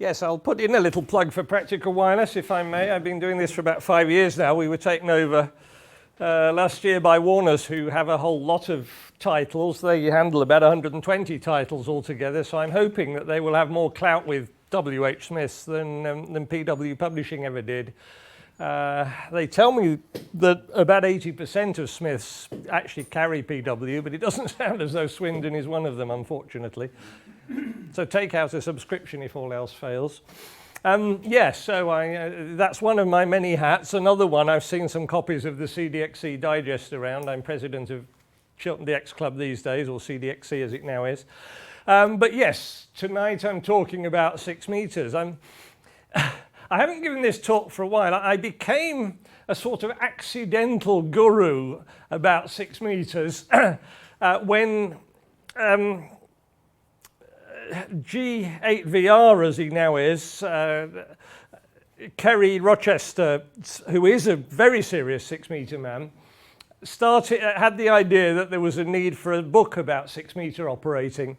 Yes, I'll put in a little plug for Practical Wireless, if I may. I've been doing this for about 5 years now. We were taken over last year by Warners, who have a whole lot of titles. They handle about 120 titles altogether, so I'm hoping that they will have more clout with WH Smiths than PW Publishing ever did. They tell me that about 80% of Smiths actually carry PW, but it doesn't sound as though Swindon is one of them, unfortunately. So take out a subscription if all else fails. Yes, so that's one of my many hats. Another one, I've seen some copies of the CDXC Digest around. I'm president of Chiltern DX Club these days, or CDXC as it now is. But yes, tonight I'm talking about 6 meters. I haven't given this talk for a while. I became a sort of accidental guru about 6 meters when G8VR, as he now is, Kerry Rochester, who is a very serious 6 meter man, had the idea that there was a need for a book about 6 meter operating.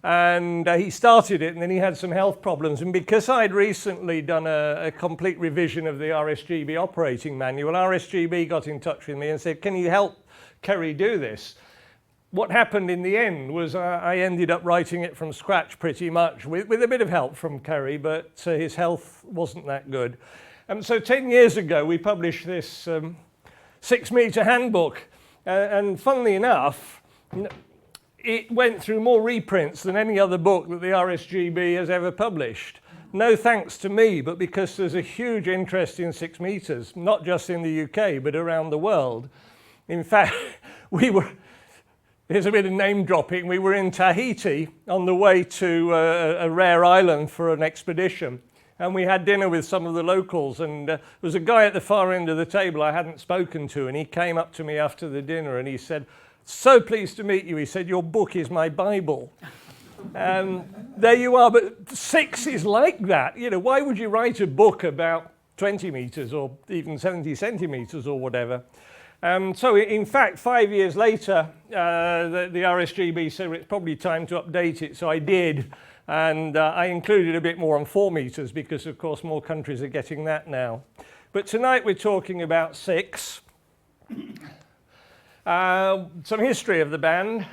And he started it, and then he had some health problems. And because I'd recently done a complete revision of the RSGB operating manual, RSGB got in touch with me and said, can you help Kerry do this? What happened in the end was I ended up writing it from scratch pretty much, with a bit of help from Kerry, but his health wasn't that good. And so 10 years ago, we published this 6 meter handbook. And funnily enough, it went through more reprints than any other book that the RSGB has ever published. No thanks to me, but because there's a huge interest in 6 meters, not just in the UK, but around the world. In fact, here's a bit of name dropping, we were in Tahiti on the way to a rare island for an expedition. And we had dinner with some of the locals, and there was a guy at the far end of the table I hadn't spoken to, and he came up to me after the dinner and he said, so pleased to meet you. He said, your book is my Bible. There you are, but 6 is like that. You know, why would you write a book about 20 meters or even 70 centimeters or whatever? So in fact, 5 years later, the RSGB said it's probably time to update it. So I did, and I included a bit more on 4 meters because of course more countries are getting that now. But tonight we're talking about 6. Some history of the band,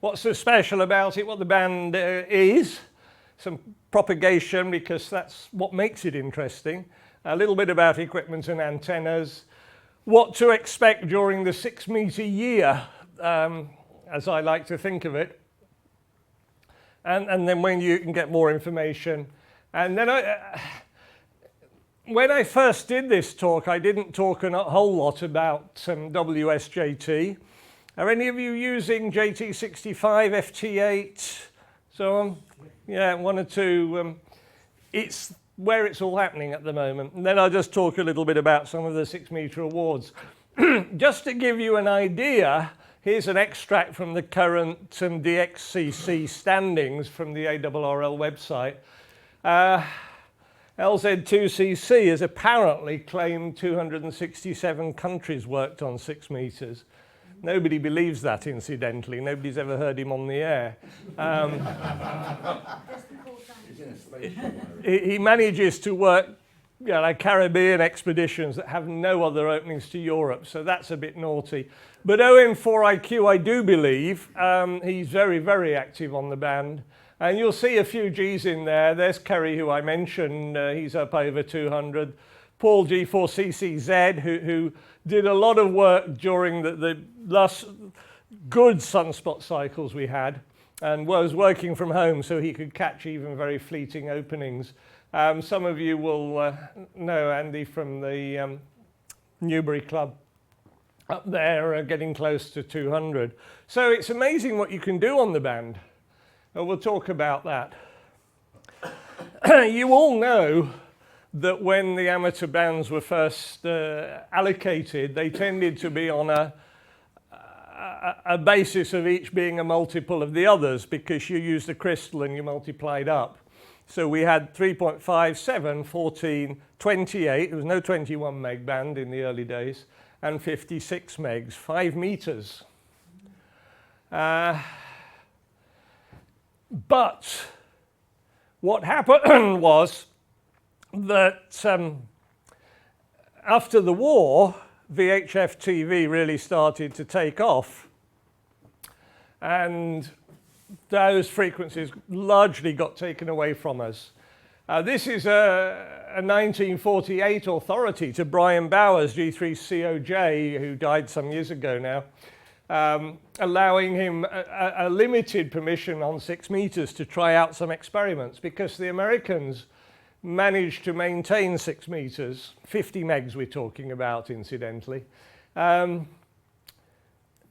what's so special about it, what the band is, some propagation because that's what makes it interesting, a little bit about equipment and antennas, what to expect during the 6 meter year, as I like to think of it, and then when you can get more information. And then when I first did this talk, I didn't talk a whole lot about WSJT. Are any of you using JT65, FT8, so on? Yeah, 1 or 2. It's where it's all happening at the moment. And then I'll just talk a little bit about some of the 6 meter awards. Just to give you an idea, here's an extract from the current DXCC standings from the ARRL website. LZ2CC has apparently claimed 267 countries worked on 6 meters. Nobody believes that, incidentally. Nobody's ever heard him on the air. He manages to work like Caribbean expeditions that have no other openings to Europe, so that's a bit naughty. But OM4IQ, I do believe, he's very, very active on the band. And you'll see a few Gs in there. There's Kerry, who I mentioned. He's up over 200. Paul G4CCZ, who did a lot of work during the last good sunspot cycles we had and was working from home so he could catch even very fleeting openings. Some of you will know Andy from the Newbury Club up there, getting close to 200. So it's amazing what you can do on the band. We'll talk about that. You all know that when the amateur bands were first allocated, they tended to be on a basis of each being a multiple of the others because you used a crystal and you multiplied up. So we had 3.5, 7, 14, 28, there was no 21 meg band in the early days, and 56 megs, 5 meters. But what happened was that after the war, VHF TV really started to take off, and those frequencies largely got taken away from us. This is a 1948 authority to Brian Bowers, G3XTT, who died some years ago now, allowing him a limited permission on 6 meters to try out some experiments, because the Americans managed to maintain 6 meters, 50 megs we're talking about, incidentally.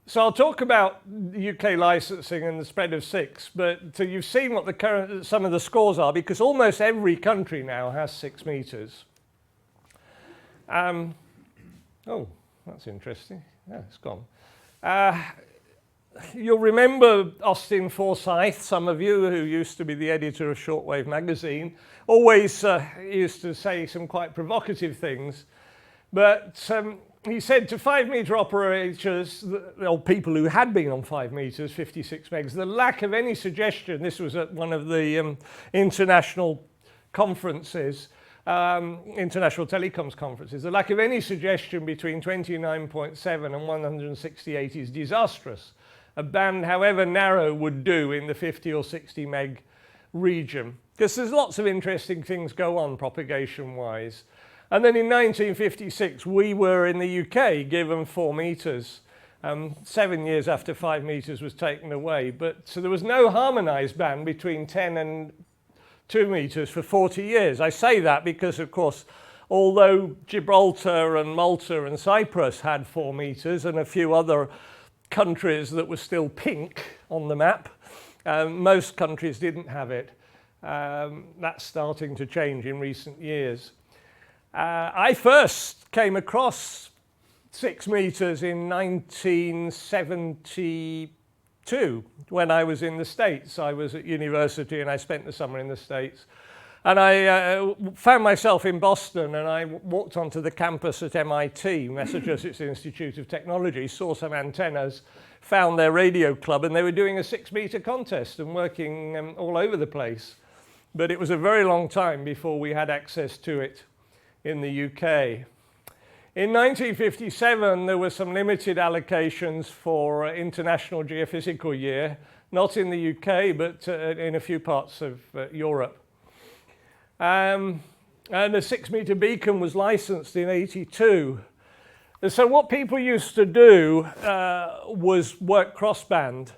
So I'll talk about the UK licensing and the spread of 6, but you've seen what some of the scores are, because almost every country now has 6 meters. Oh, that's interesting. Yeah, it's gone. You'll remember Austin Forsyth, some of you who used to be the editor of Shortwave magazine, always used to say some quite provocative things, but he said to 5 meter operators, or people who had been on 5 meters, 56 megs, the lack of any suggestion, this was at one of the international conferences, international telecoms conferences, the lack of any suggestion between 29.7 and 168 is disastrous. A band, however narrow, would do in the 50 or 60 meg region, because there's lots of interesting things go on propagation-wise. And then in 1956, we were in the UK given 4 meters, 7 years after 5 meters was taken away. But so there was no harmonized band between 10 and 2 meters for 40 years. I say that because, of course, although Gibraltar and Malta and Cyprus had 4 meters and a few other countries that were still pink on the map, most countries didn't have it. That's starting to change in recent years. I first came across 6 meters in 1972 when I was in the States. I was at university and I spent the summer in the States. And I found myself in Boston, and I walked onto the campus at MIT, Massachusetts Institute of Technology, saw some antennas, found their radio club, and they were doing a 6 meter contest and working all over the place. But it was a very long time before we had access to it in the UK. In 1957, there were some limited allocations for International Geophysical Year, not in the UK, but in a few parts of Europe. And a 6 meter beacon was licensed in '82. And so what people used to do was work crossband.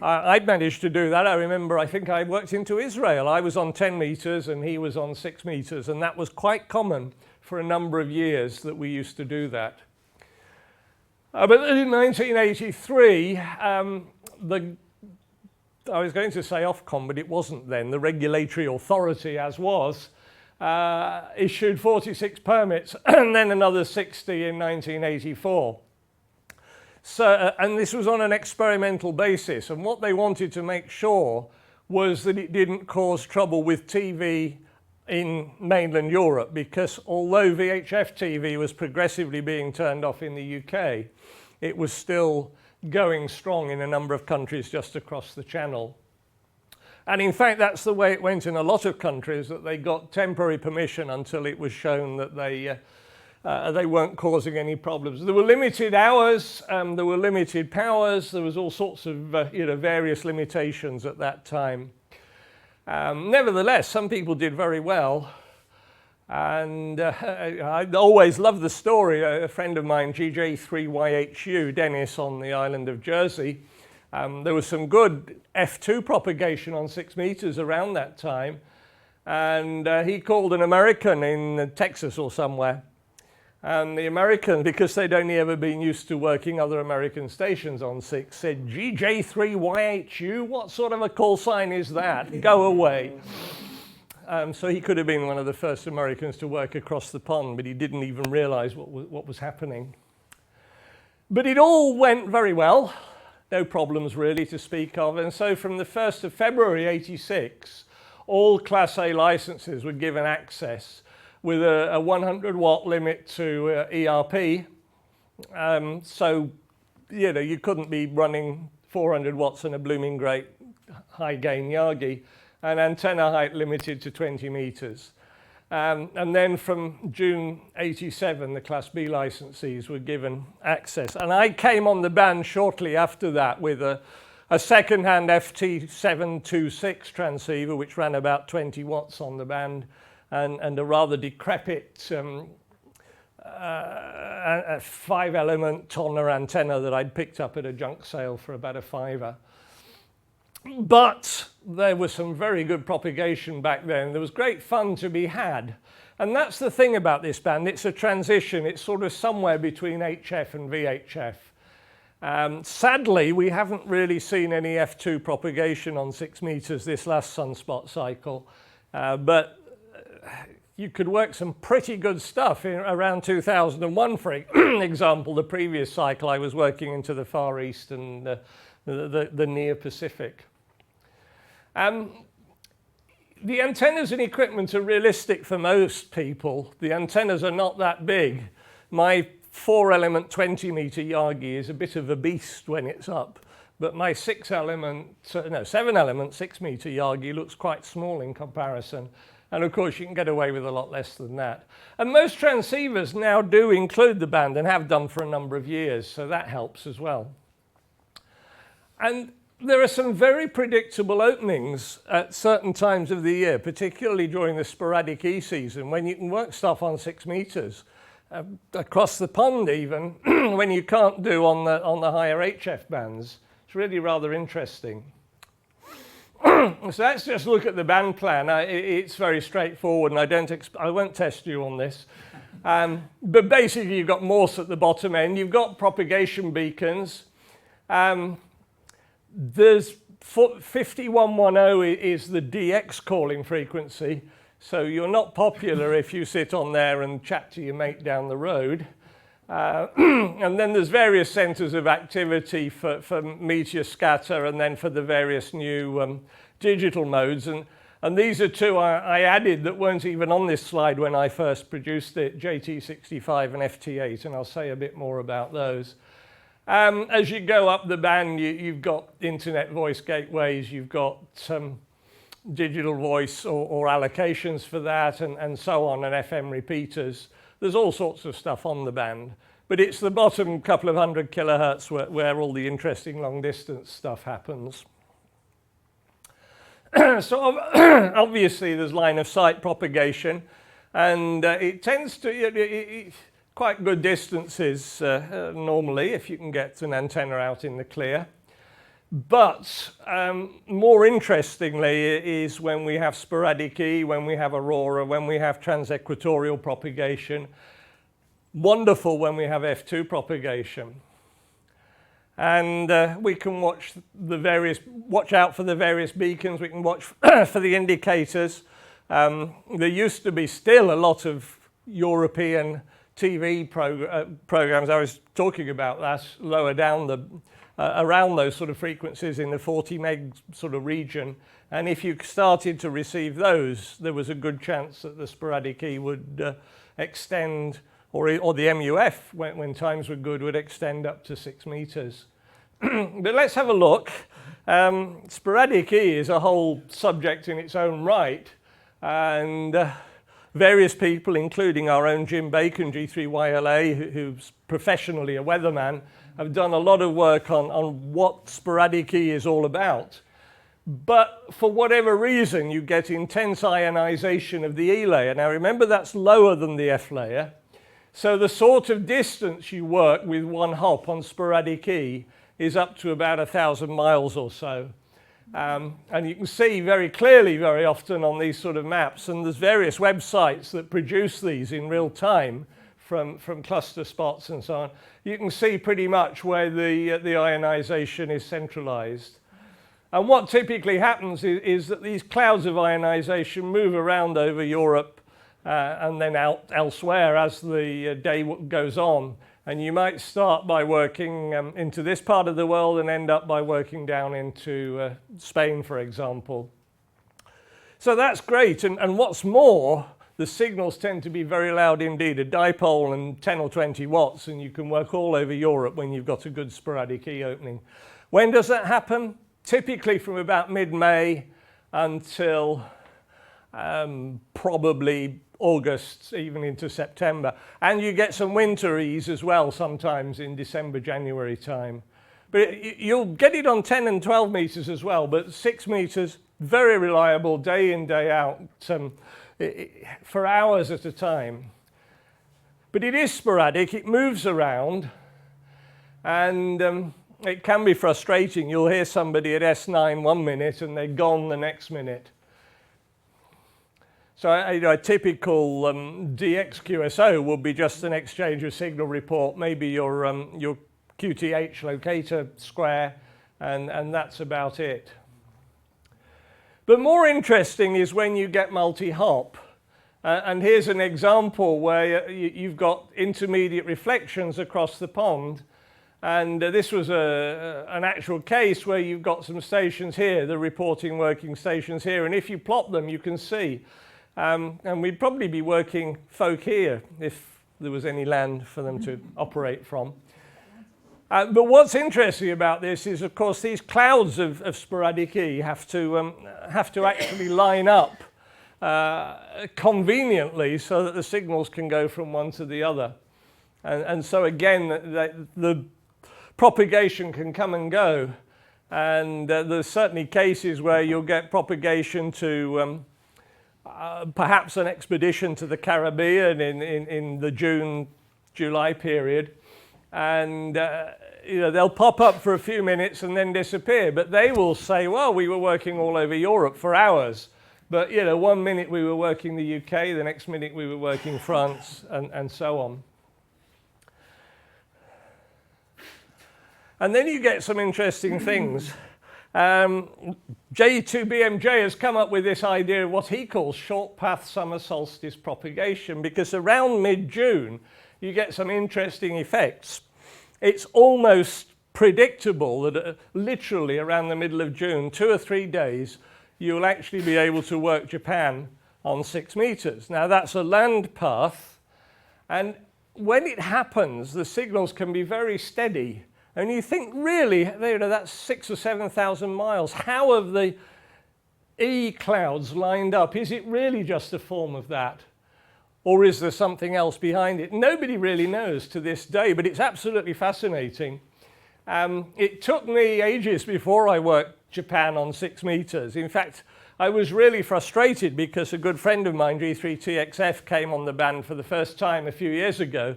I'd managed to do that. I remember, I think I worked into Israel. I was on 10 meters and he was on 6 meters, and that was quite common for a number of years that we used to do that. But in 1983, I was going to say Ofcom, but it wasn't then. The regulatory authority, as was, issued 46 permits and then another 60 in 1984. So, and this was on an experimental basis, and what they wanted to make sure was that it didn't cause trouble with TV in mainland Europe, because although VHF TV was progressively being turned off in the UK, it was still going strong in a number of countries just across the channel. And in fact, that's the way it went in a lot of countries, that they got temporary permission until it was shown that they weren't causing any problems. There were limited hours, there were limited powers, there was all sorts of various limitations at that time. Nevertheless, some people did very well. And I always love the story. A friend of mine, G3XTT, Dennis, on the island of Jersey, there was some good F2 propagation on 6 meters around that time. And he called an American in Texas or somewhere. And the American, because they'd only ever been used to working other American stations on 6, said, "GJ3YHU, what sort of a call sign is that? Go away." So he could have been one of the first Americans to work across the pond, but he didn't even realize what was happening. But it all went very well. No problems really to speak of. And so from the 1st of February '86, all Class A licenses were given access with a 100 watt limit to ERP. So, you couldn't be running 400 watts and a blooming great high gain Yagi. and antenna height limited to 20 meters. And then from June 87, the Class B licensees were given access. And I came on the band shortly after that with a second-hand FT726 transceiver, which ran about 20 watts on the band, and a rather decrepit a 5-element Tonner antenna that I'd picked up at a junk sale for about a $5. But there was some very good propagation back then. There was great fun to be had. And that's the thing about this band. It's a transition. It's sort of somewhere between HF and VHF. Sadly, we haven't really seen any F2 propagation on 6 meters this last sunspot cycle. But you could work some pretty good stuff in around 2001, for example. The previous cycle, I was working into the Far East and the near Pacific. The antennas and equipment are realistic for most people. The antennas are not that big. My 4-element 20-meter Yagi is a bit of a beast when it's up, but my 7-element 6-meter Yagi looks quite small in comparison. And of course, you can get away with a lot less than that. And most transceivers now do include the band and have done for a number of years, so that helps as well. And there are some very predictable openings at certain times of the year, particularly during the Sporadic E season, when you can work stuff on 6 meters, across the pond even, when you can't do on the higher HF bands. It's really rather interesting. So let's just look at the band plan. It's very straightforward, and I won't test you on this. But basically, you've got Morse at the bottom end. You've got propagation beacons. There's 5110 is the DX calling frequency, so you're not popular if you sit on there and chat to your mate down the road. And then there's various centers of activity for Meteor Scatter, and then for the various new digital modes. And these are two I added that weren't even on this slide when I first produced it, JT65 and FT8, and I'll say a bit more about those. As you go up the band, you've got internet voice gateways, you've got digital voice or allocations for that, and so on, and FM repeaters. There's all sorts of stuff on the band, but it's the bottom couple of 100 kilohertz where all the interesting long distance stuff happens. So obviously there's line of sight propagation, and it tends to, quite good distances normally if you can get an antenna out in the clear. But more interestingly is when we have Sporadic E, when we have Aurora, when we have trans-equatorial propagation. Wonderful when we have F2 propagation. And we can watch out for the various beacons. We can watch for the indicators. There used to be still a lot of European TV programs. I was talking about that lower down around those sort of frequencies in the 40 meg sort of region. And if you started to receive those, there was a good chance that the Sporadic E would extend, or the MUF, when times were good, would extend up to 6 meters. But let's have a look. Sporadic E is a whole subject in its own right. And various people, including our own Jim Bacon, G3YLA, who's professionally a weatherman, have done a lot of work on what Sporadic E is all about. But for whatever reason, you get intense ionization of the E layer. Now remember, that's lower than the F layer. So the sort of distance you work with one hop on Sporadic E is up to about 1,000 miles or so. And you can see very clearly very often on these sort of maps, and there's various websites that produce these in real time from cluster spots and so on. You can see pretty much where the ionization is centralized. And what typically happens is that these clouds of ionization move around over Europe and then out elsewhere as the day goes on. And you might start by working into this part of the world and end up by working down into Spain, for example. So that's great. And what's more, the signals tend to be very loud indeed, a dipole and 10 or 20 watts, and you can work all over Europe when you've got a good Sporadic E opening. When does that happen? Typically from about mid-May until probably August, even into September. And you get some winter ease as well sometimes in December, January time. But you'll get it on 10 and 12 meters as well, but 6 meters, very reliable, day in, day out, for hours at a time. But it is sporadic, it moves around, and it can be frustrating. You'll hear somebody at S9 1 minute and they're gone the next minute. So a typical DXQSO will be just an exchange of signal report, maybe your QTH locator square, and that's about it. But more interesting is when you get multi-hop. And here's an example where you've got intermediate reflections across the pond. And this was an actual case where you've got some stations here, the reporting working stations here. And if you plot them, you can see. And we'd probably be working folk here if there was any land for them to operate from. But what's interesting about this is, of course, these clouds of sporadic E have to actually line up conveniently so that the signals can go from one to the other. And so again, the propagation can come and go. And there's certainly cases where you'll get propagation to perhaps an expedition to the Caribbean in the June-July period. And they'll pop up for a few minutes and then disappear. But they will say, well, we were working all over Europe for hours. But 1 minute we were working the UK, the next minute we were working France, and so on. And then you get some interesting things. J2BMJ has come up with this idea of what he calls short path summer solstice propagation, because around mid-June you get some interesting effects. It's almost predictable that literally around the middle of June, 2 or 3 days, you'll actually be able to work Japan on 6 meters. Now that's a land path, and when it happens, the signals can be very steady. And you think, really, that's 6,000 or 7,000 miles. How have the E clouds lined up? Is it really just a form of that? Or is there something else behind it? Nobody really knows to this day, but it's absolutely fascinating. It took me ages before I worked Japan on 6 meters. In fact, I was really frustrated because a good friend of mine, G3XTT, came on the band for the first time a few years ago.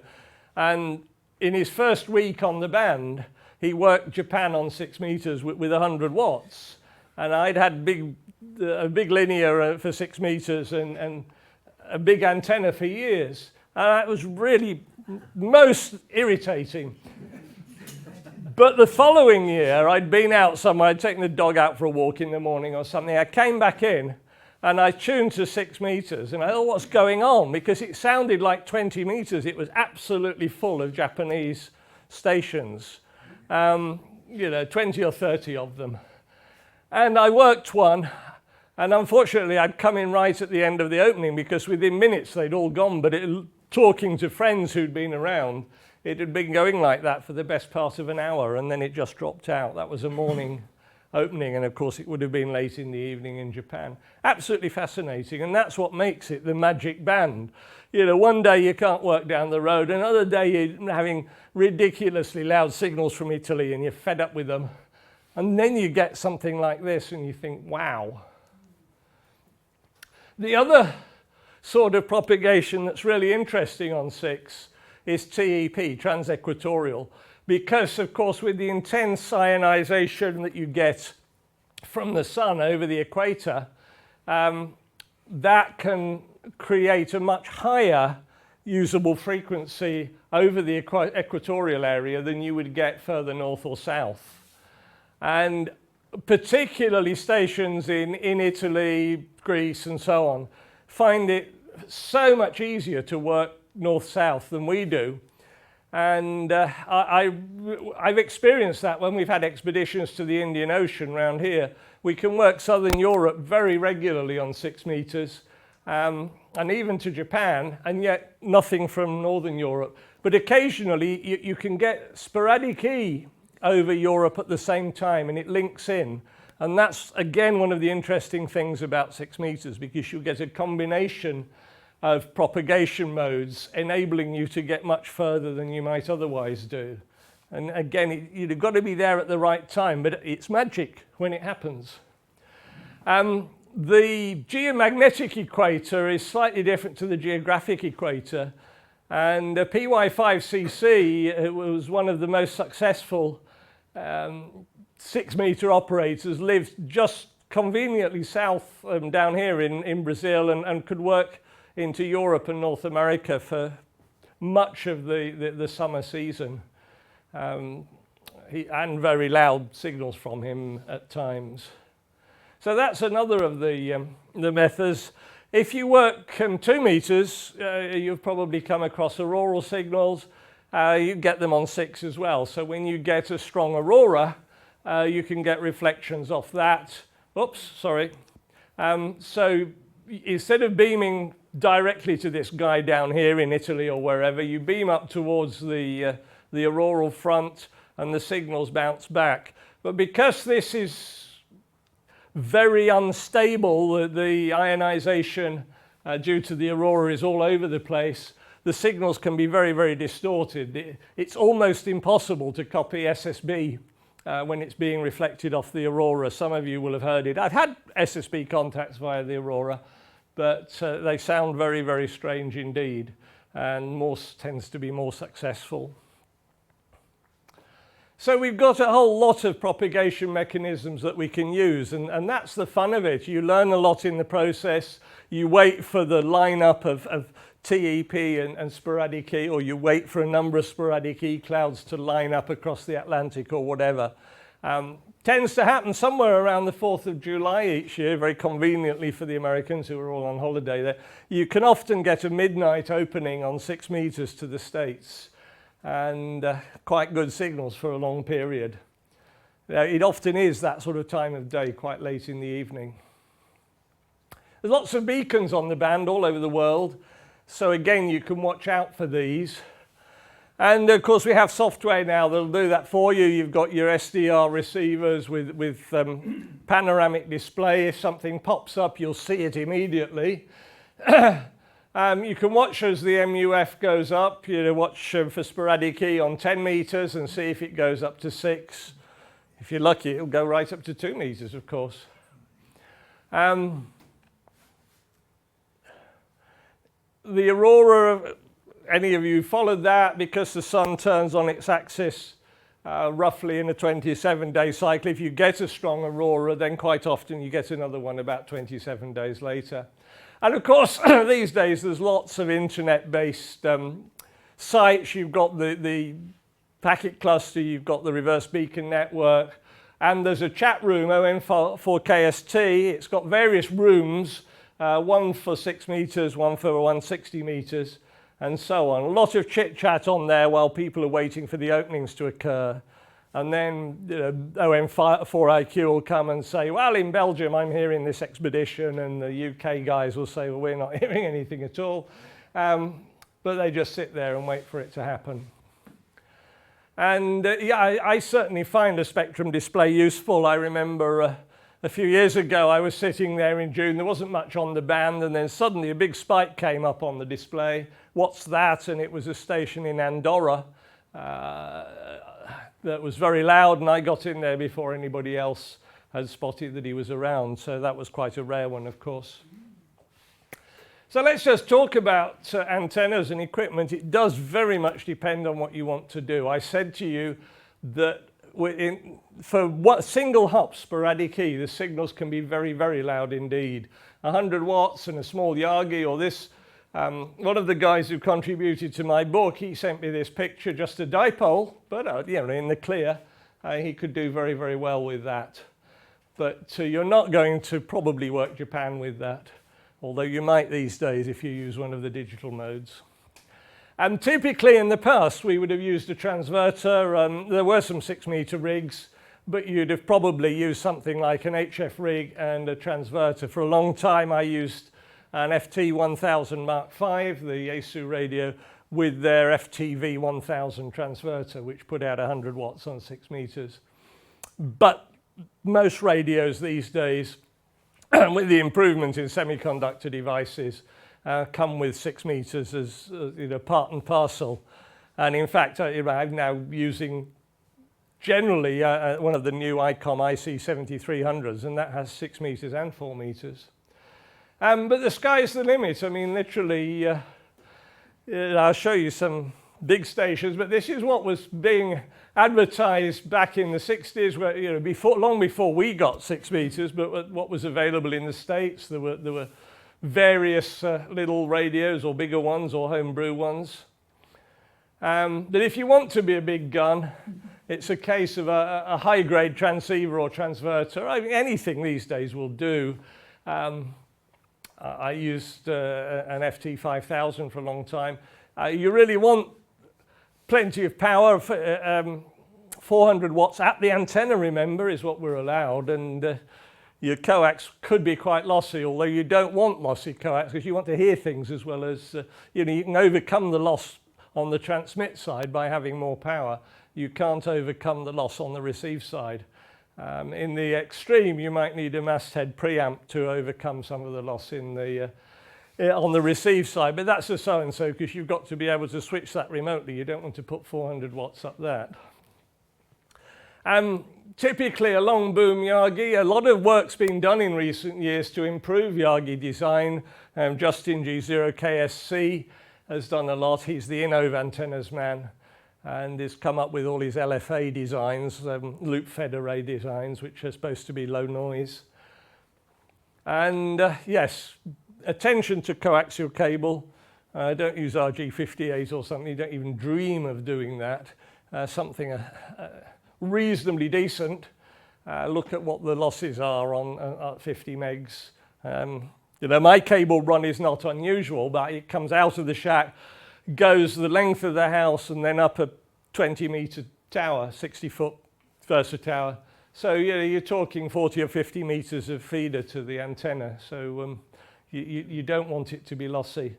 And in his first week on the band, he worked Japan on 6 meters with 100 watts. And I'd had a big linear for 6 meters and a big antenna for years. And that was really most irritating. But the following year, I'd been out somewhere, I'd taken the dog out for a walk in the morning or something. I came back in and I tuned to 6 meters and I thought, what's going on? Because it sounded like 20 meters. It was absolutely full of Japanese stations, 20 or 30 of them. And I worked one, and unfortunately I'd come in right at the end of the opening because within minutes they'd all gone, but talking to friends who'd been around, it had been going like that for the best part of an hour, and then it just dropped out. That was a morning opening, and of course it would have been late in the evening in Japan. Absolutely fascinating, and that's what makes it the magic band. One day you can't work down the road, another day you're having ridiculously loud signals from Italy and you're fed up with them. And then you get something like this and you think, wow. The other sort of propagation that's really interesting on 6 is TEP, trans-equatorial, because of course with the intense ionization that you get from the sun over the equator, that can create a much higher usable frequency over the equatorial area than you would get further north or south. And particularly stations in Italy, Greece and so on find it so much easier to work north-south than we do. And I've experienced that when we've had expeditions to the Indian Ocean around here. We can work southern Europe very regularly on 6 meters, and even to Japan, and yet nothing from northern Europe. But occasionally you can get sporadic E over Europe at the same time, and it links in. And that's, again, one of the interesting things about 6 meters, because you get a combination of propagation modes enabling you to get much further than you might otherwise do. And again, you've got to be there at the right time, but it's magic when it happens. The geomagnetic equator is slightly different to the geographic equator. And PY5CC was one of the most successful 6-meter operators, lived just conveniently south down here in Brazil, and could work into Europe and North America for much of the summer season. And very loud signals from him at times. So that's another of the methods. If you work 2 meters, you've probably come across auroral signals. You get them on 6 as well. So when you get a strong aurora, you can get reflections off that. Oops, sorry. So instead of beaming directly to this guy down here in Italy or wherever, you beam up towards the auroral front and the signals bounce back. But because this is very unstable, the ionization due to the aurora is all over the place, the signals can be very, very distorted. It's almost impossible to copy SSB when it's being reflected off the aurora. Some of you will have heard it. I've had SSB contacts via the aurora, but they sound very, very strange indeed, and Morse tends to be more successful. So we've got a whole lot of propagation mechanisms that we can use, and that's the fun of it. You learn a lot in the process. You wait for the lineup of TEP and Sporadic E, or you wait for a number of Sporadic E clouds to line up across the Atlantic or whatever. Tends to happen somewhere around the 4th of July each year, very conveniently for the Americans who are all on holiday there. You can often get a midnight opening on 6 meters to the States, and quite good signals for a long period. It often is that sort of time of day, quite late in the evening. There's lots of beacons on the band all over the world, so again you can watch out for these. And of course we have software now that'll do that for you. You've got your SDR receivers with panoramic display. If something pops up, you'll see it immediately. You can watch as the MUF goes up. You know, watch for Sporadic E on 10 meters and see if it goes up to 6. If you're lucky, it'll go right up to 2 meters, of course. The aurora, any of you followed that, because the sun turns on its axis roughly in a 27-day cycle. If you get a strong aurora, then quite often you get another one about 27 days later. And of course, these days there's lots of internet-based sites. You've got the packet cluster, you've got the reverse beacon network, and there's a chat room, OM4KST. It's got various rooms, one for 6 meters, one for 160 meters, and so on. A lot of chit-chat on there while people are waiting for the openings to occur. And then OM4IQ will come and say, well, in Belgium, I'm hearing this expedition, and the UK guys will say, well, we're not hearing anything at all. But they just sit there and wait for it to happen. And yeah, I certainly find a spectrum display useful. I remember a few years ago, I was sitting there in June. There wasn't much on the band, and then suddenly a big spike came up on the display. What's that? And it was a station in Andorra. That was very loud, and I got in there before anybody else had spotted that he was around. So that was quite a rare one, of course. So let's just talk about antennas and equipment. It does very much depend on what you want to do. I said to you that for single hop Sporadic E, the signals can be very, very loud indeed. 100 watts and a small Yagi, or this. One of the guys who contributed to my book, he sent me this picture, just a dipole, but you know, in the clear, he could do very, very well with that. But you're not going to probably work Japan with that, although you might these days if you use one of the digital modes. And typically in the past, we would have used a transverter. There were some 6-meter rigs, but you'd have probably used something like an HF rig and a transverter. For a long time, I used an FT1000 Mark V, the Yaesu radio, with their FTV 1000 transverter, which put out 100 watts on 6 meters. But most radios these days, with the improvement in semiconductor devices, come with 6 meters as part and parcel. And in fact, I'm now using generally one of the new ICOM IC7300s, and that has 6 meters and 4 meters. But the sky's the limit. I mean, literally, I'll show you some big stations, but this is what was being advertised back in the 60s, where, long before we got 6 meters, but what was available in the States. There were various little radios, or bigger ones, or homebrew ones. But if you want to be a big gun, it's a case of a high-grade transceiver or transverter. I mean, anything these days will do. I used an FT5000 for a long time. You really want plenty of power. 400 watts at the antenna, remember, is what we're allowed. And your coax could be quite lossy, although you don't want lossy coax because you want to hear things as well as, you can overcome the loss on the transmit side by having more power. You can't overcome the loss on the receive side. In the extreme, you might need a masthead preamp to overcome some of the loss in the on the receive side, but that's a so-and-so because you've got to be able to switch that remotely. You don't want to put 400 watts up that. Typically a long boom Yagi. A lot of work's been done in recent years to improve Yagi design. Justin G0KSC has done a lot. He's the Innov antennas man and has come up with all his LFA designs, loop-fed array designs, which are supposed to be low noise. And yes, attention to coaxial cable. Don't use RG58 or something. You don't even dream of doing that. Something reasonably decent. Look at what the losses are on 50 megs. My cable run is not unusual, but it comes out of the shack, goes the length of the house, and then up a 20-meter tower, 60-foot Versa tower. So you're talking 40 or 50 meters of feeder to the antenna. So you don't want it to be lossy.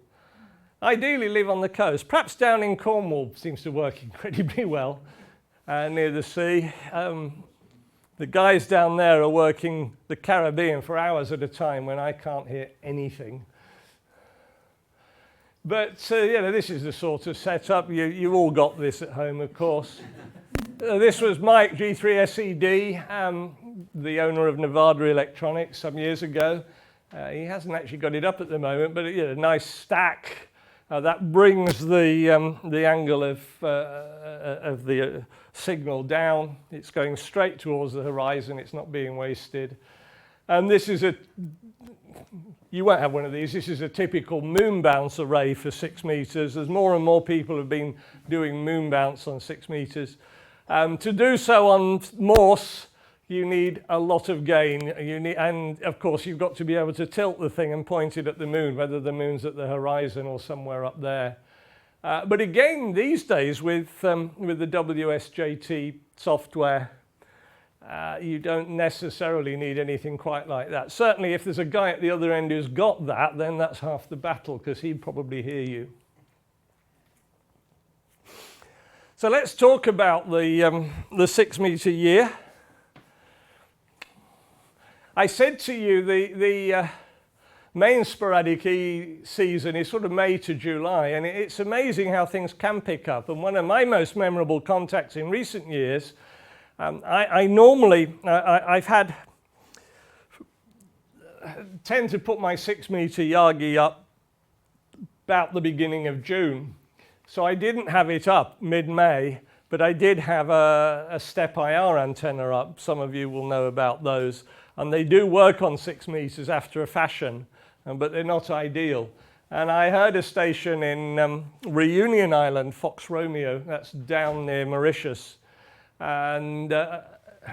Ideally live on the coast. Perhaps down in Cornwall seems to work incredibly well, near the sea. The guys down there are working the Caribbean for hours at a time when I can't hear anything. But this is the sort of setup. You've all got this at home, of course. This was Mike, G3XTT, the owner of Nevada Electronics some years ago. He hasn't actually got it up at the moment, but a nice stack. That brings the angle of the signal down. It's going straight towards the horizon. It's not being wasted. And this is you won't have one of these. This is a typical moon bounce array for 6 meters. As more and more people have been doing moon bounce on 6 meters. To do so on Morse, you need a lot of gain. And of course, you've got to be able to tilt the thing and point it at the moon, whether the moon's at the horizon or somewhere up there. But again, these days with the WSJT software, you don't necessarily need anything quite like that. Certainly, if there's a guy at the other end who's got that, then that's half the battle because he'd probably hear you. So let's talk about the 6 meter year. I said to you the main Sporadic E season is sort of May to July, and it's amazing how things can pick up. And one of my most memorable contacts in recent years, I've tend to put my 6 meter Yagi up about the beginning of June. So I didn't have it up mid-May, but I did have a step IR antenna up. Some of you will know about those. And they do work on 6 meters after a fashion, but they're not ideal. And I heard a station in Reunion Island, Fox Romeo, that's down near Mauritius. And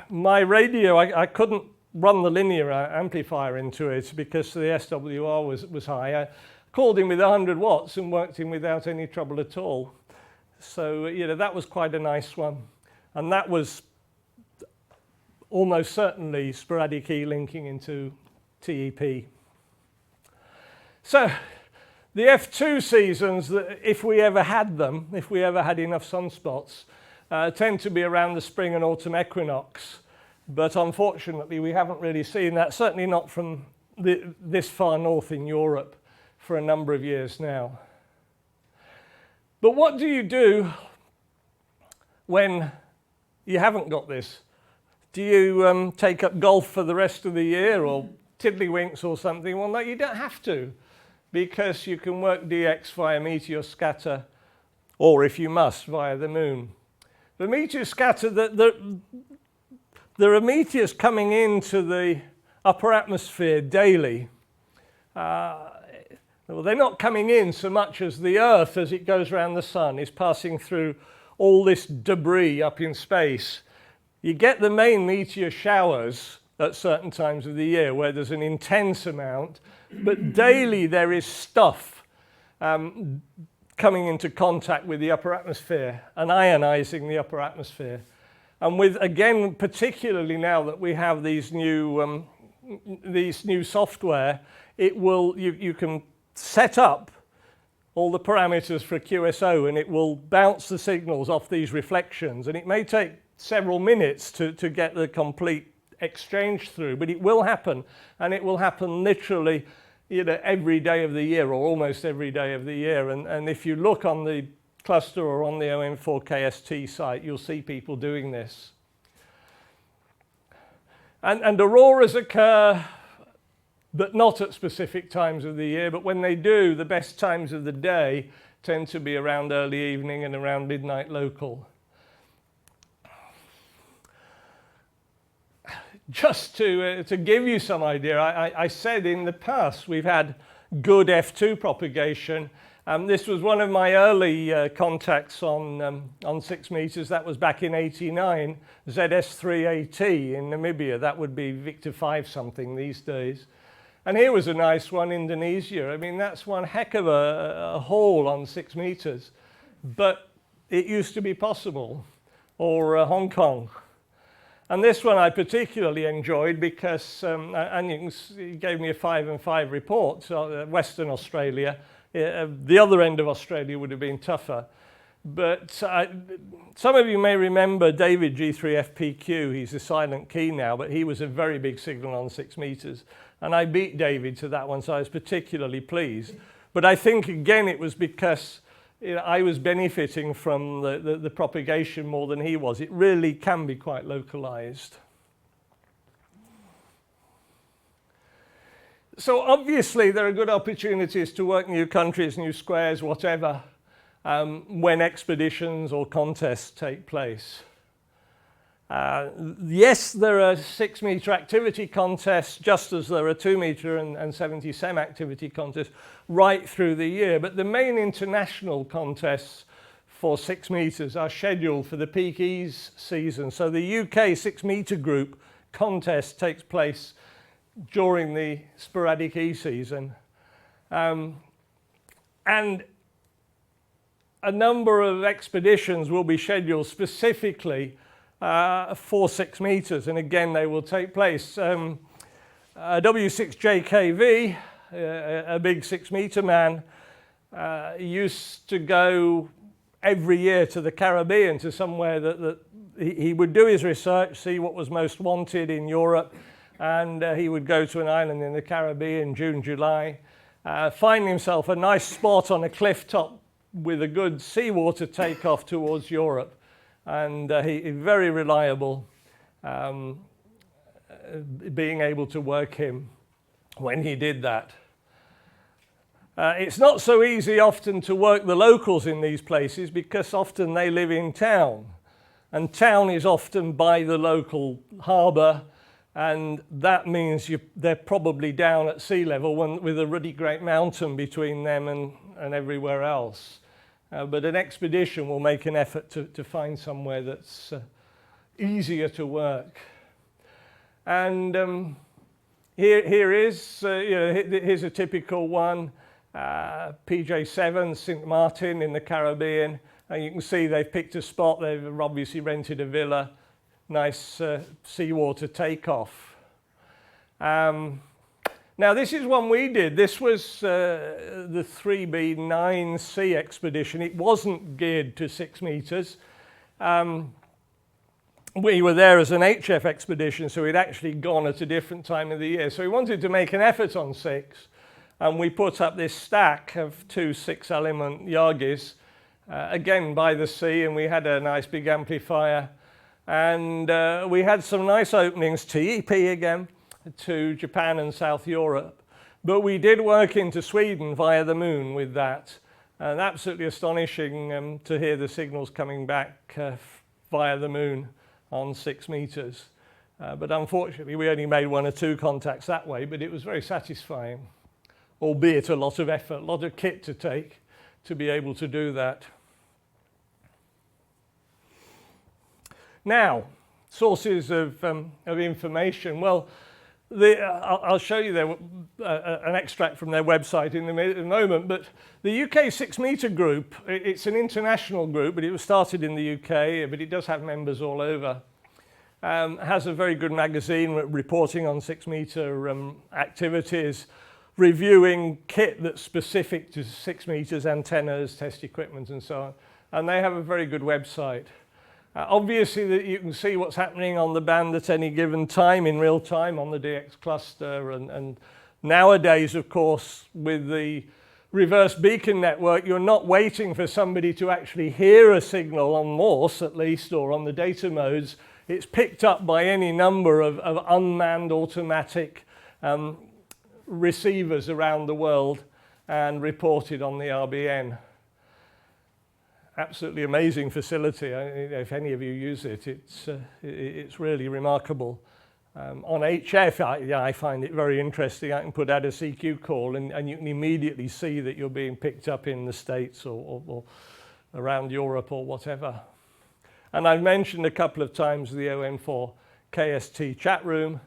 my radio, I couldn't run the linear amplifier into it because the SWR was high. I called him with 100 watts and worked him without any trouble at all. So, that was quite a nice one. And that was almost certainly Sporadic E linking into TEP. So, The F2 seasons, if we ever had them, if we ever had enough sunspots, tend to be around the spring and autumn equinox. But unfortunately, we haven't really seen that, certainly not from this far north in Europe for a number of years now. But what do you do when you haven't got this? Do you take up golf for the rest of the year or tiddlywinks or something? Well, no, you don't have to, because you can work DX via Meteor Scatter, or if you must, via the moon. The Meteor Scatter, there are meteors coming into the upper atmosphere daily. Well, they're not coming in so much as the Earth, as it goes around the sun, is passing through all this debris up in space. You get the main meteor showers at certain times of the year where there's an intense amount, but daily there is stuff coming into contact with the upper atmosphere and ionizing the upper atmosphere. And with, again, particularly now that we have these new software, you can set up all the parameters for a QSO and it will bounce the signals off these reflections. And it may take several minutes to get the complete exchange through, but it will happen, and it will happen literally every day of the year, or almost every day of the year. And if you look on the cluster or on the OM4KST site, you'll see people doing this. And auroras occur, but not at specific times of the year. But when they do, the best times of the day tend to be around early evening and around midnight local. Just to give you some idea, I said in the past we've had good F2 propagation. This was one of my early contacts on 6 meters. That was back in '89, ZS3AT in Namibia. That would be Victor 5 something these days. And here was a nice one, Indonesia. I mean, that's one heck of a haul on 6 meters. But it used to be possible. Or Hong Kong. And this one I particularly enjoyed because, and you can see, it gave me a 5 and 5 report, so Western Australia. The other end of Australia would have been tougher. But some of you may remember David G3FPQ. He's a silent key now, but he was a very big signal on 6 meters. And I beat David to that one, so I was particularly pleased. But I think, again, it was because I was benefiting from the propagation more than he was. It really can be quite localized. So obviously there are good opportunities to work new countries, new squares, whatever, when expeditions or contests take place. Yes, there are 6 meter activity contests, just as there are 2 meter and 70 SEM activity contests right through the year. But the main international contests for 6 meters are scheduled for the peak E's season. So the UK 6 meter group contest takes place during the Sporadic E season. And a number of expeditions will be scheduled specifically for 6 meters, and again they will take place. W6JKV, a big 6 meter man, used to go every year to the Caribbean, to somewhere that he would do his research, see what was most wanted in Europe, and he would go to an island in the Caribbean, June, July, find himself a nice spot on a cliff top with a good seawater takeoff towards Europe. And he very reliable, being able to work him when he did that. It's not so easy often to work the locals in these places because often they live in town. And town is often by the local harbour, and that means they're probably down at sea level with a really great mountain between them and everywhere else. But an expedition will make an effort to find somewhere that's easier to work. And here's a typical one, PJ7, St. Martin in the Caribbean. And you can see they've picked a spot, they've obviously rented a villa, nice seawater takeoff. Now this is one we did. This was the 3B9C expedition. It wasn't geared to 6 meters. We were there as an HF expedition, so we'd actually gone at a different time of the year. So we wanted to make an effort on 6, and we put up this stack of 2 6-element Yagis, again by the sea, and we had a nice big amplifier. And we had some nice openings, TEP again, to Japan and South Europe. But we did work into Sweden via the moon with that. And absolutely astonishing to hear the signals coming back via the moon on 6 meters. But unfortunately, we only made 1 or 2 contacts that way, but it was very satisfying, albeit a lot of effort, a lot of kit to take to be able to do that. Now, sources of information. Well, I'll show you an extract from their website in a moment, but the UK 6 meter group, it's an international group, but it was started in the UK, but it does have members all over. Has a very good magazine reporting on 6 meter activities, reviewing kit that's specific to 6 meters, antennas, test equipment and so on. And they have a very good website. Obviously, that you can see what's happening on the band at any given time in real time on the DX cluster. And nowadays, of course, with the reverse beacon network, you're not waiting for somebody to actually hear a signal on Morse, at least, or on the data modes. It's picked up by any number of unmanned automatic receivers around the world and reported on the RBN. Absolutely amazing facility. If any of you use it, it's really remarkable. On HF, I find it very interesting. I can put out a CQ call and you can immediately see that you're being picked up in the States or around Europe or whatever. And I've mentioned a couple of times the ON4 KST chat room.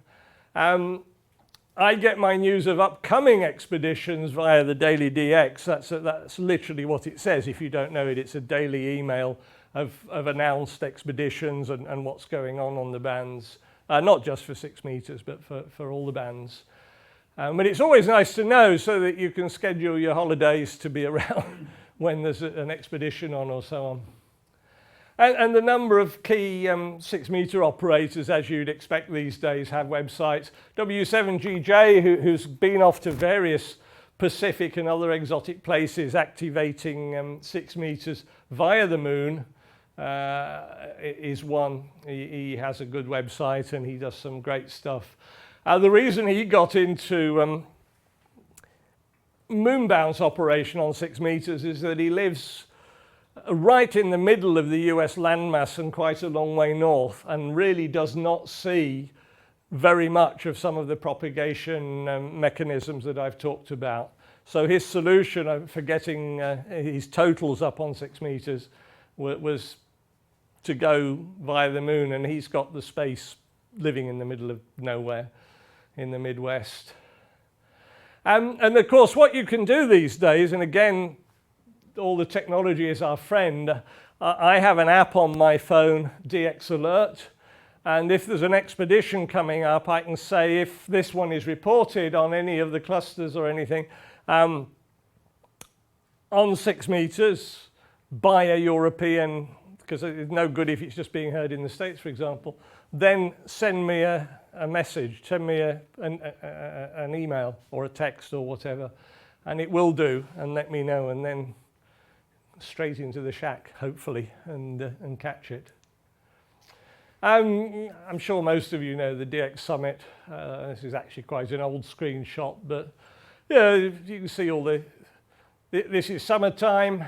I get my news of upcoming expeditions via the Daily DX. That's literally what it says. If you don't know it, it's a daily email of announced expeditions and what's going on the bands. Not just for 6 meters, but for all the bands. But it's always nice to know so that you can schedule your holidays to be around when there's an expedition on or so on. And the number of key 6 meter operators, as you'd expect these days, have websites. W7GJ, who's been off to various Pacific and other exotic places, activating 6 meters via the moon, is one. He has a good website and he does some great stuff. The reason he got into moon bounce operation on 6 meters is that he lives right in the middle of the US landmass and quite a long way north, and really does not see very much of some of the propagation mechanisms that I've talked about. So his solution for getting his totals up on 6 meters was to go via the moon, and he's got the space living in the middle of nowhere in the Midwest. And of course, what you can do these days, and again, all the technology is our friend. I have an app on my phone, DX Alert, and if there's an expedition coming up, I can say if this one is reported on any of the clusters or anything on 6 meters by a European, because it's no good if it's just being heard in the States, for example, then send me a message, send me an email or a text or whatever, and it will do, and let me know, and then straight into the shack, hopefully, and catch it. I'm sure most of you know the DX Summit. This is actually quite an old screenshot, but yeah, you can see all this is summertime.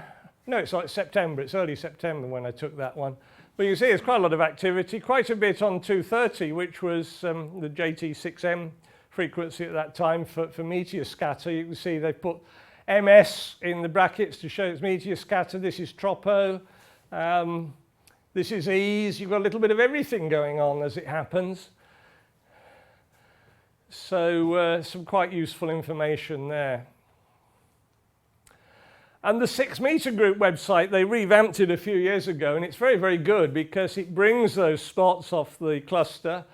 No, it's like September. It's early September when I took that one. But you can see there's quite a lot of activity, quite a bit on 230, which was the JT6M frequency at that time for Meteor Scatter. You can see they've put MS in the brackets to show it's Meteor Scatter. This is Tropo. This is Ease. You've got a little bit of everything going on as it happens. So some quite useful information there. And the 6 meter group website, they revamped it a few years ago, and it's very, very good because it brings those spots off the cluster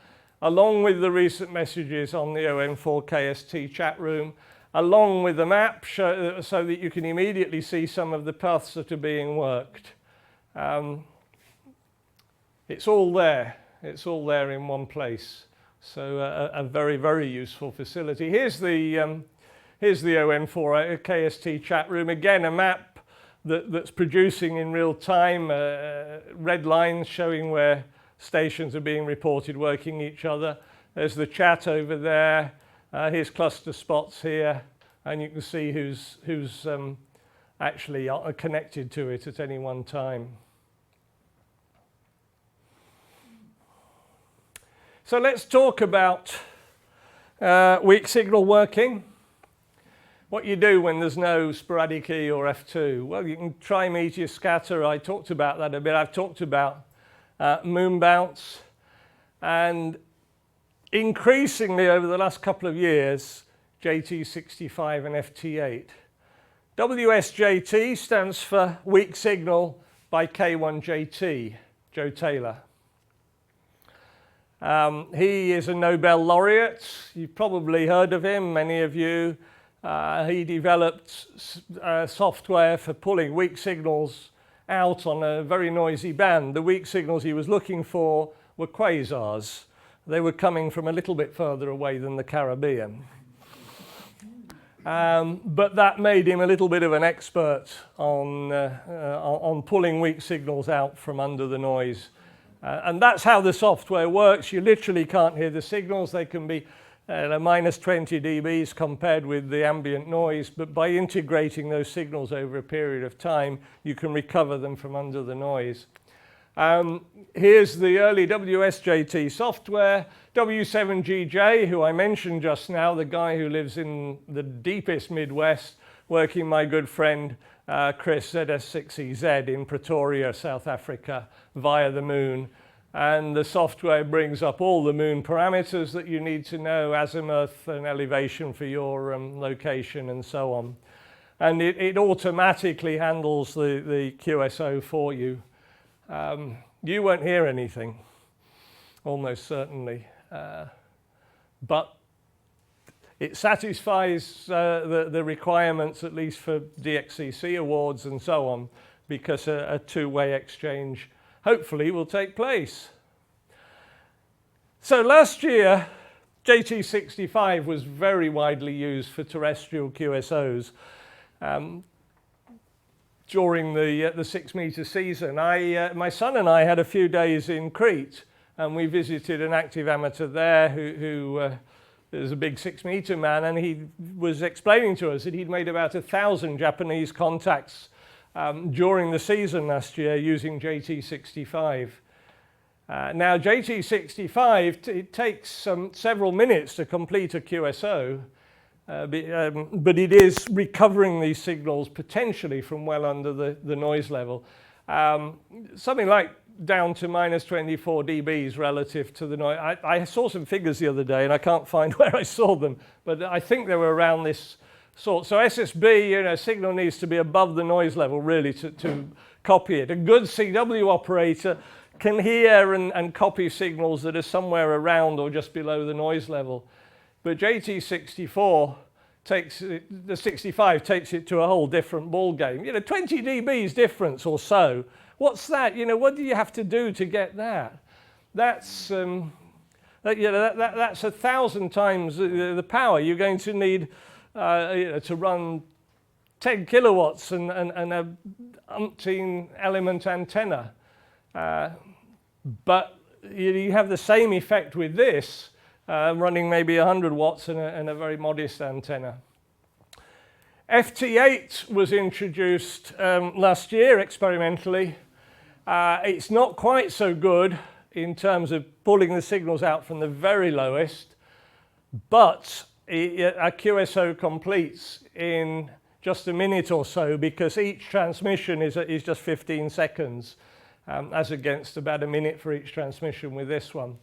along with the recent messages on the OM4KST chat room, along with the map so that you can immediately see some of the paths that are being worked. It's all there. It's all there in one place. So a very, very useful facility. Here's the OM4KST chat room. Again, a map that's producing in real time, red lines showing where stations are being reported working each other. There's the chat over there. Here's cluster spots here, and you can see who's actually connected to it at any one time. So let's talk about weak signal working. What you do when there's no sporadic E or F2. Well, you can try Meteor Scatter. I talked about that a bit. I've talked about moon bounce. And increasingly over the last couple of years, JT65 and FT8. WSJT stands for weak signal by K1JT, Joe Taylor. He is a Nobel laureate. You've probably heard of him, many of you. He developed software for pulling weak signals out on a very noisy band. The weak signals he was looking for were quasars. They were coming from a little bit further away than the Caribbean. But that made him a little bit of an expert on pulling weak signals out from under the noise. And that's how the software works. You literally can't hear the signals. They can be minus 20 dBs compared with the ambient noise, but by integrating those signals over a period of time, you can recover them from under the noise. Here's the early WSJT software. W7GJ, who I mentioned just now, the guy who lives in the deepest Midwest, working my good friend Chris ZS6EZ in Pretoria, South Africa, via the moon. And the software brings up all the moon parameters that you need to know, azimuth and elevation for your location and so on. And it automatically handles the QSO for you. You won't hear anything, almost certainly. But it satisfies the requirements, at least for DXCC awards and so on, because a two-way exchange hopefully will take place. So last year, JT65 was very widely used for terrestrial QSOs. During the 6 meter season, my son and I had a few days in Crete, and we visited an active amateur there who is a big 6 meter man, and he was explaining to us that he'd made about 1,000 Japanese contacts during the season last year using JT65. Now JT65, it takes several minutes to complete a QSO, but it is recovering these signals potentially from well under the noise level. Something like down to minus 24 dBs relative to the noise. I saw some figures the other day and I can't find where I saw them, but I think they were around this sort. So SSB, signal needs to be above the noise level really to copy it. A good CW operator can hear and copy signals that are somewhere around or just below the noise level. But JT64 the 65 takes it to a whole different ball game. 20 dBs difference or so. What's that? What do you have to do to get that? That's that's 1,000 times the power. You're going to need to run 10 kilowatts and a umpteen element antenna. But you have the same effect with this, running maybe 100 watts and a very modest antenna. FT8 was introduced last year experimentally. It's not quite so good in terms of pulling the signals out from the very lowest, but a QSO completes in just a minute or so because each transmission is just 15 seconds, as against about a minute for each transmission with this one.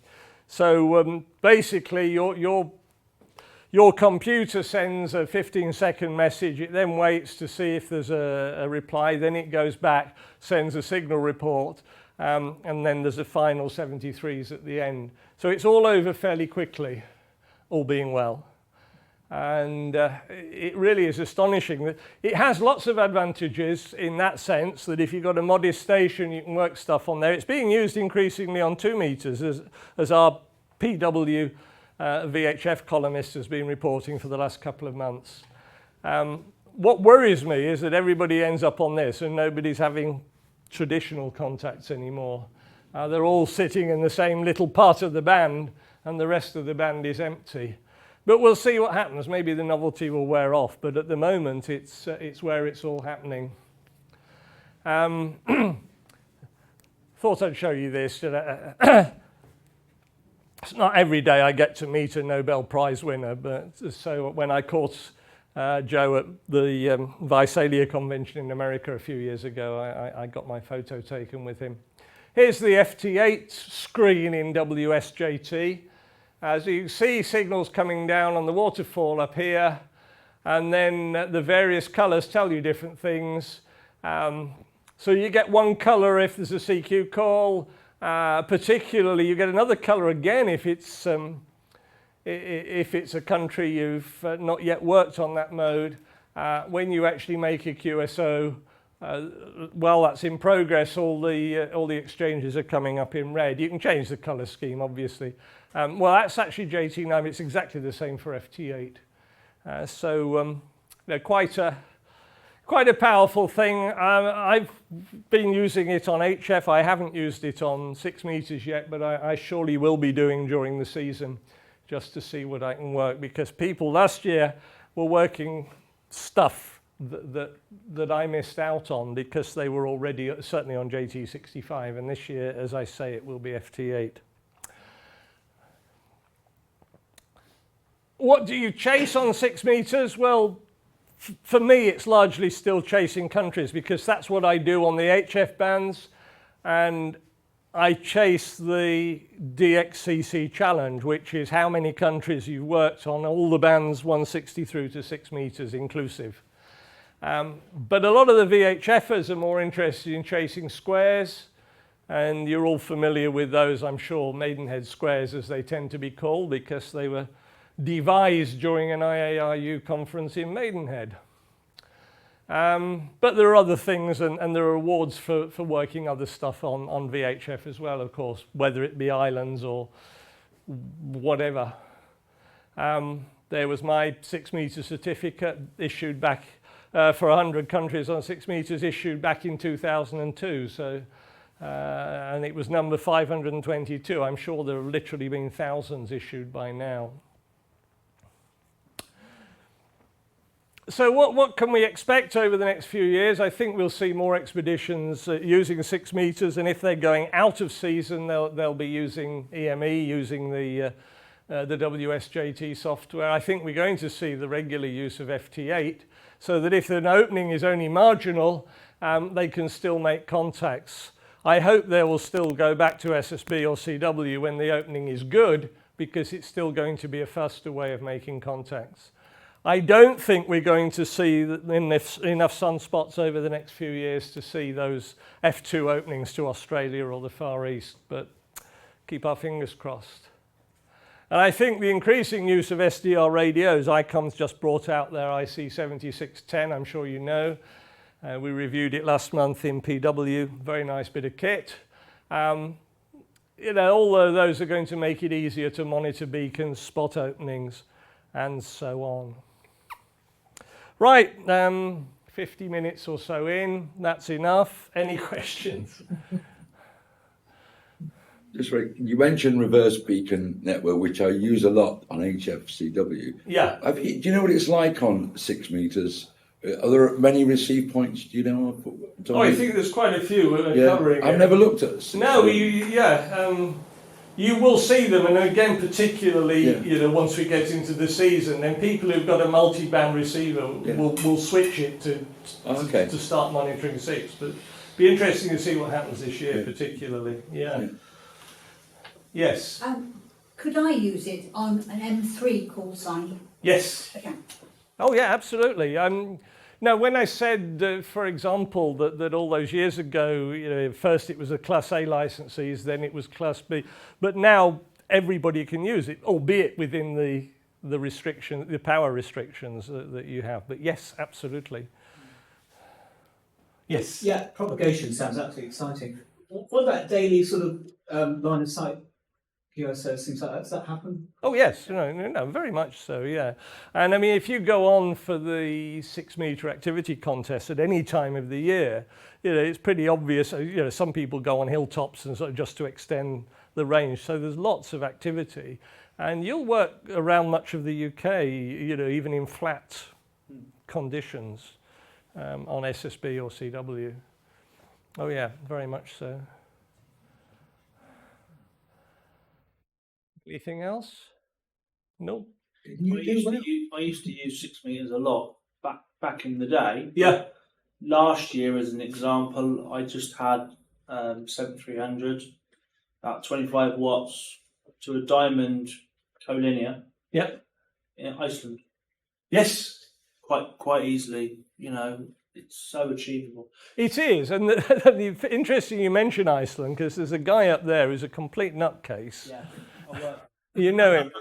So basically your computer sends a 15-second message, it then waits to see if there's a reply, then it goes back, sends a signal report, and then there's a final 73s at the end. So it's all over fairly quickly, all being well. And it really is astonishing that it has lots of advantages in that sense, that if you've got a modest station, you can work stuff on there. It's being used increasingly on 2 meters, as our PW VHF columnist has been reporting for the last couple of months. What worries me is that everybody ends up on this and nobody's having traditional contacts anymore. They're all sitting in the same little part of the band and the rest of the band is empty. But we'll see what happens. Maybe the novelty will wear off, but at the moment it's where it's all happening. Thought I'd show you this. It's not every day I get to meet a Nobel Prize winner, but so when I caught Joe at the Visalia convention in America a few years ago, I got my photo taken with him. Here's the FT8 screen in WSJT. As you see, signals coming down on the waterfall up here, and then the various colours tell you different things. So you get one colour if there's a CQ call. Particularly, you get another colour again if it's a country you've not yet worked on that mode. When you actually make a QSO, while that's in progress, all the exchanges are coming up in red. You can change the colour scheme, obviously. Well, that's actually JT9. It's exactly the same for FT8. They're quite a powerful thing. I've been using it on HF. I haven't used it on 6 meters yet, but I surely will be doing during the season, just to see what I can work, because people last year were working stuff that I missed out on because they were already certainly on JT65, and this year, as I say, it will be FT8. What do you chase on 6 meters? Well, for me, it's largely still chasing countries, because that's what I do on the HF bands, and I chase the DXCC challenge, which is how many countries you've worked on all the bands 160 through to 6 meters inclusive. But a lot of the VHFers are more interested in chasing squares, and you're all familiar with those, I'm sure, Maidenhead squares as they tend to be called, because they were devised during an IARU conference in Maidenhead. But there are other things, and there are awards for working other stuff on VHF as well, of course, whether it be islands or whatever. There was my 6 meter certificate issued back for 100 countries on 6 meters, issued back in 2002. So, and it was number 522. I'm sure there have literally been thousands issued by now. So what can we expect over the next few years? I think we'll see more expeditions using 6 meters, and if they're going out of season, they'll be using EME, using the WSJT software. I think we're going to see the regular use of FT8, so that if an opening is only marginal, they can still make contacts. I hope they will still go back to SSB or CW when the opening is good, because it's still going to be a faster way of making contacts. I don't think we're going to see enough sunspots over the next few years to see those F2 openings to Australia or the Far East, but keep our fingers crossed. And I think the increasing use of SDR radios, ICOM's just brought out their IC7610, I'm sure you know. We reviewed it last month in PW, very nice bit of kit. You know, although those are going to make it easier to monitor beacons, spot openings, and so on. Right, 50 minutes or so in, that's enough. Any questions? Just right, you mentioned reverse beacon network, which I use a lot on HFCW. Yeah. Do you know what it's like on 6 meters? Are there many receive points? Do you know? Oh, I think there's quite a few covering. I've never looked at. No, you will see them, and again, particularly, you know, once we get into the season, then people who've got a multi-band receiver will switch it to start monitoring 6. But be interesting to see what happens this year, particularly. Yeah. Yes. Could I use it on an M3 call sign? Yes. Okay. Oh yeah, absolutely. No, when I said, for example, that all those years ago, first it was the Class A licensees, then it was Class B, but now everybody can use it, albeit within the power restrictions that you have. But yes, absolutely. Yes. Yeah, propagation sounds absolutely exciting. What about daily sort of line of sight QSOs, things like that? Does that happen? Oh yes, no, very much so, yeah. And I mean, if you go on for the 6-meter activity contest at any time of the year, it's pretty obvious. Some people go on hilltops and sort of just to extend the range. So there's lots of activity, and you'll work around much of the UK, even in flat conditions on SSB or CW. Oh yeah, very much so. Anything else? No. I used to use 6 meters a lot back in the day. Yeah. Last year, as an example, I just had 7300, about 25 watts to a diamond collinear. Yep. In Iceland. Yes. Quite easily, it's so achievable. It is, and interesting you mention Iceland, because there's a guy up there who's a complete nutcase. Yeah. You know him.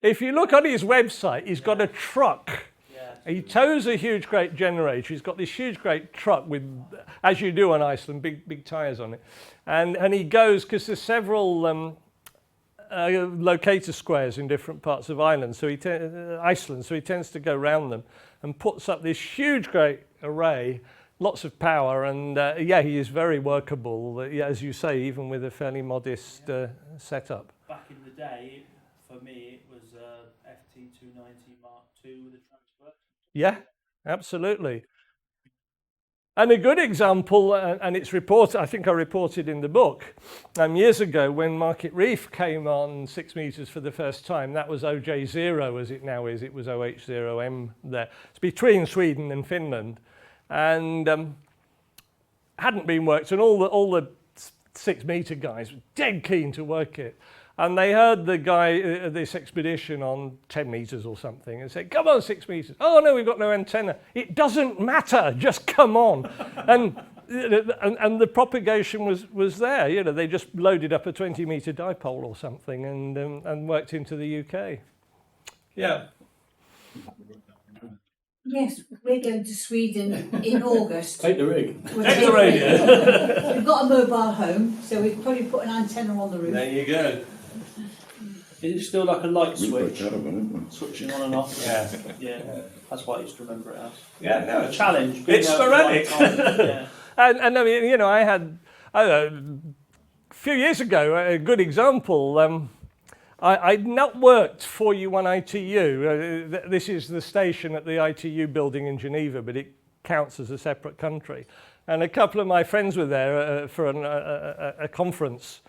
If you look on his website, he's got a truck. Yeah. He tows a huge, great generator. He's got this huge, great truck with, as you do on Iceland, big tyres on it. And he goes, because there's several locator squares in different parts of Iceland, so he tends to go around them and puts up this huge, great array, lots of power, and he is very workable, as you say, even with a fairly modest setup. Back in the day, for me, it was FT290 Mark II with a transfer. Yeah, absolutely. And a good example, and it's reported, I think I reported in the book, years ago when Market Reef came on 6 meters for the first time. That was OJ0 as it now is. It was OH0M there. It's between Sweden and Finland, and hadn't been worked. And all the 6 meter guys were dead keen to work it. And they heard the guy, this expedition on 10 meters or something, and said, come on, 6 meters. Oh, no, we've got no antenna. It doesn't matter, just come on. and the propagation was there. They just loaded up a 20-meter dipole or something and worked into the UK. Yeah. Yes, we're going to Sweden in August. Take the rig. Take the radio. We've got a mobile home, so we've probably put an antenna on the roof. There you go. Is it still like a light We've got switch? that one, haven't we? Switching on and off? Yeah. That's what I used to remember it as. Yeah, no, A challenge. It's sporadic. Yeah. And I mean, I had, a few years ago, a good example. I'd not worked for U1ITU. This is the station at the ITU building in Geneva, but it counts as a separate country. And a couple of my friends were there for a conference.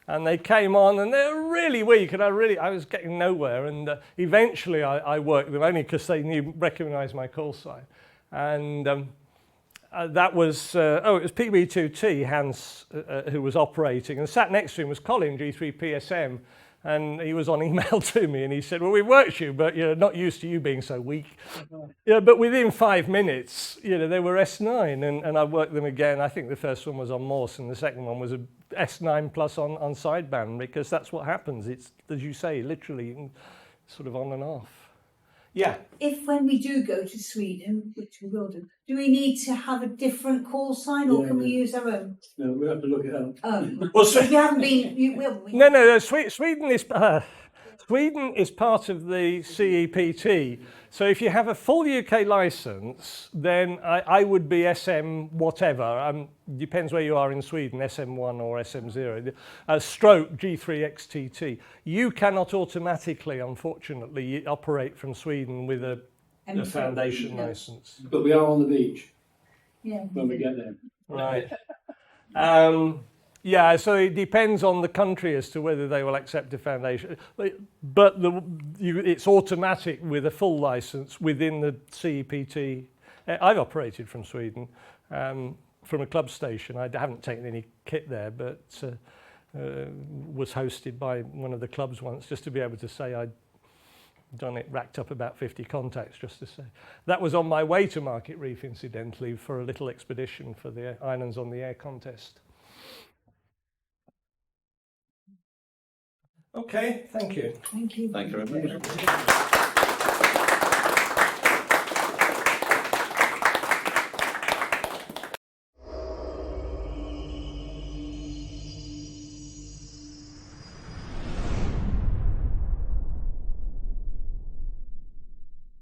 And they came on, and they were really weak, and I was getting nowhere. And eventually, I worked them only because they recognised my call sign. And that was it was PB2T Hans who was operating, and sat next to him was Colin G3PSM, and he was on email to me, and he said, "Well, we've worked you, but not used to you being so weak." But within 5 minutes, they were S9, and I worked them again. I think the first one was on Morse, and the second one was a S9 plus on sideband, because that's what happens. It's, as you say, literally sort of on and off. Yeah. If when we do go to Sweden, which we will do we need to have a different call sign, or can we use our own? No, we'll have to look it up. Oh, Well, so if you haven't been, you will. No. Sweden is part of the CEPT. So if you have a full UK license, then I would be SM whatever. Depends where you are in Sweden, SM1 or SM0. Stroke G3XTT. You cannot automatically, unfortunately, operate from Sweden with a foundation license. But we are on the beach Yeah. when we get there. Right. Yeah, so it depends on the country as to whether they will accept a foundation. But it's automatic with a full license within the CEPT. I've operated from Sweden, from a club station. I haven't taken any kit there, but was hosted by one of the clubs once, just to be able to say I'd done it, racked up about 50 contacts, just to say. That was on my way to Market Reef, incidentally, for a little expedition for the Islands on the Air contest. Okay, thank you. Thank you. Thank you very much.